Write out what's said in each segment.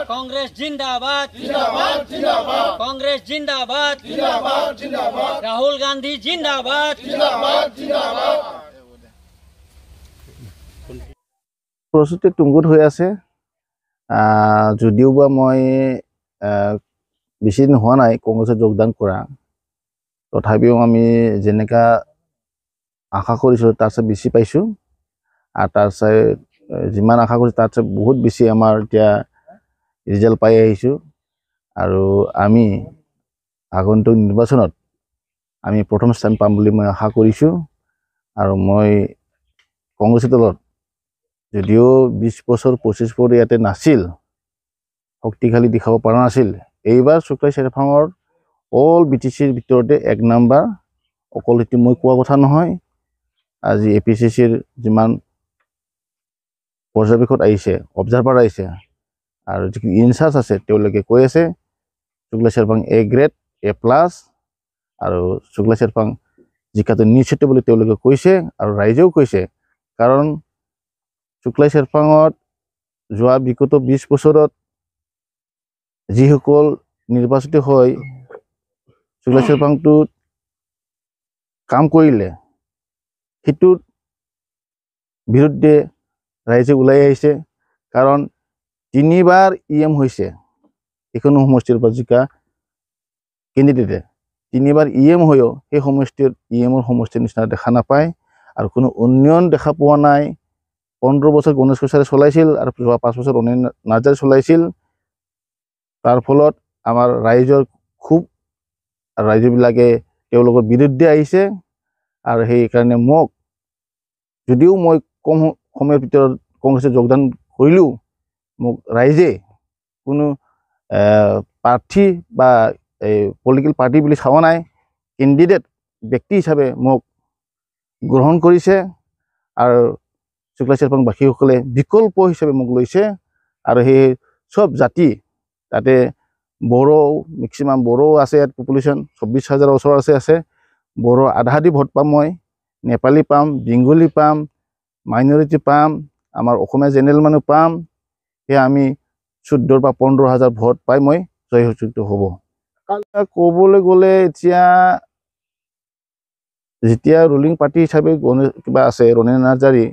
कांग्रेस जिंदाबाद कांग्रेस जिंदाबाद राहुल गांधी जिंदाबाद प्रस्तुति तुंगुत हो आसे যদিও বা মই বেছি দিন হোৱা নাই কংগ্ৰেছত যোগদান কৰা তথাপিও আমি যেনেকা আশা কৰিছিলোঁ তাৰছে বেছি পাইছোঁ আৰু তাৰছে যিমান আশা কৰিছোঁ তাৰছে বহুত বেছি আমাৰ এতিয়া ৰিজাল্ট পাই আহিছোঁ আৰু আমি আগন্তুক নিৰ্বাচনত আমি প্ৰথম স্থান পাম বুলি মই আশা কৰিছোঁ আৰু মই কংগ্ৰেছ দলত যদিও 20 বছৰ 25 বছৰ ইয়াতে নাছিল শক্তিশালী দেখাব পৰা নাছিল এইবাৰ শুক্লাই চেৰফাঙৰ অল বিটিচিৰ ভিতৰতে এক নাম্বাৰ অকল এটি মই কোৱা কথা নহয় আজি এপিসিসিৰ যিমান পৰ্যবেক্ষক আহিছে অবজাৰ্ভাৰ আহিছে আৰু যি ইনচাৰ্জ আছে তেওঁলোকে কৈ আছে শুক্লাই চেৰফাং এ গ্ৰেড এ প্লাস আৰু শুক্লাই চেৰফাং জিকাটো নিশ্চিত বুলি তেওঁলোকে কৈছে আৰু ৰাইজেও কৈছে কাৰণ শুক্লাই চেৰফাঙত যোৱা বিগত 20 বছৰত যিসকল নিৰ্বাচিত হয় শুক্লাই চেৰফাংটো কাম কৰিলে হিতুৰ বিৰুদ্ধে ৰাইজে ওলাই আহিছে কাৰণ তিনিবাৰ ইএম হৈছে এখন সমষ্টিৰ পৰা জিকা কেণ্ডিডেটে তিনিবাৰ ইএম হৈও সেই সমষ্টিৰ ইএমৰ সমষ্টিৰ নিচিনা দেখা নাপায় আৰু কোনো উন্নয়ন দেখা পোৱা নাই 15 বছৰ গণেশ কছাৰী চলাইছিল আৰু 5 বছৰ অনিল নাৰ্জাৰী চলাইছিল তাৰ ফলত আমাৰ ৰাইজৰ খুব ৰাইজবিলাকে তেওঁলোকৰ বিৰুদ্ধে আহিছে আৰু সেই কাৰণে মোক যদিও মই কম সময়ৰ ভিতৰত কংগ্ৰেছত যোগদান কৰিলোঁ মোক ৰাইজে কোনো প্ৰাৰ্থী বা পলিটিকেল পাৰ্টি বুলি চাৱা নাই কেণ্ডিডেট ব্যক্তি হিচাপে মোক গ্ৰহণ কৰিছে আৰু শুক্লাই চেৰফাংবাসীসকলে বিকল্প হিচাপে মোক লৈছে আৰু সেই সব জাতি তাতে বড়ো মেক্সিমাম বড়ো আছে ইয়াত পপুলেশ্যন 24,000 ওচৰ আছে বড়ো আধা দি ভোট পাম মই নেপালী পাম বেংগলী পাম মাইনৰিটি পাম আমাৰ অসমীয়া জেনেৰেল মানুহ পাম সেয়া আমি 14 বা 15,000 ভোট পাই মই জয়যুক্ত হ'ব ক'বলৈ গ'লে যেতিয়া ৰুলিং পাৰ্টি হিচাপে কিবা আছে অনিল নাৰ্জাৰী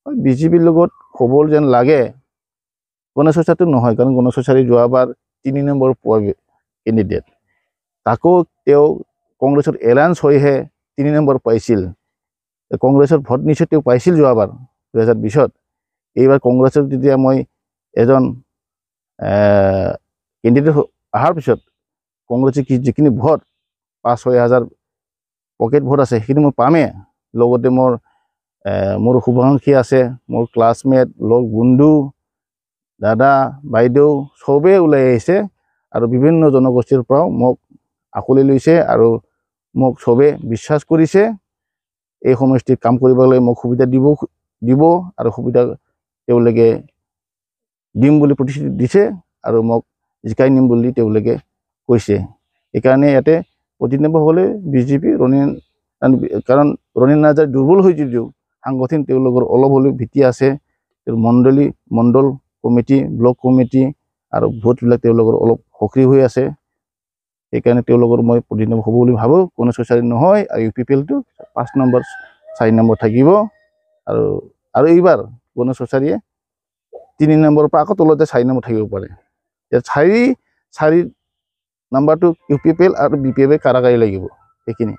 বিজেপিৰ লগত খবৰ যেন লাগে গণেশ কছাৰীটো নহয় কাৰণ গণেশ কছাৰী যোৱাবাৰ 3 নম্বৰ পোৱা কেণ্ডিডেট তাকো তেওঁ কংগ্ৰেছৰ এলায়েন্স হৈহে 3 নম্বৰ পাইছিল কংগ্ৰেছৰ ভোট নিশ্চয় তেওঁ পাইছিল যোৱাবাৰ 2020ত এইবাৰ কংগ্ৰেছৰ যেতিয়া মই এজন কেণ্ডিডেট অহাৰ পিছত কংগ্ৰেছে যিখিনি ভোট 5-6 হাজাৰ পকেট ভোট আছে সেইখিনি মই পামেই লগতে মোৰ শুভাকাংক্ষী আছে মোৰ ক্লাছমেট লগ বন্ধু দাদা বাইদেউ সবে ওলাই আহিছে আৰু বিভিন্ন জনগোষ্ঠীৰ পৰাও মোক আঁকোৱালি লৈছে আৰু মোক সবে বিশ্বাস কৰিছে এই সমষ্টিত কাম কৰিবলৈ মোক সুবিধা দিব আৰু সুবিধা তেওঁলোকে দিম বুলি প্ৰতিশ্ৰুতি দিছে আৰু মোক জিকাই নিম বুলি তেওঁলোকে কৈছে এইকাৰণে ইয়াতে প্ৰতিনিধি হ'লে বিজেপি কাৰণ অনিল নাৰ্জাৰী দুৰ্বল হৈ যদিও সাংগঠনিক তেওঁলোকৰ অলপ হ'লেও ভীতি আছে মণ্ডল কমিটি ব্লক কমিটি আৰু ভোটবিলাক তেওঁলোকৰ অলপ সক্ৰিয় হৈ আছে সেইকাৰণে তেওঁলোকৰ মই প্ৰতিনিধি হ'ব বুলি ভাবোঁ গণেশ কছাৰী নহয় আৰু UPPLটো 5 নম্বৰ 4 নম্বৰ থাকিব আৰু এইবাৰ গণেশ কছাৰীয়ে 3 নম্বৰৰ পৰা আকৌ তলতে 4 নম্বৰ থাকিব পাৰে ইয়াত 4 নম্বৰটো UPPL আৰু BPF কাৰাকাৰী লাগিব সেইখিনি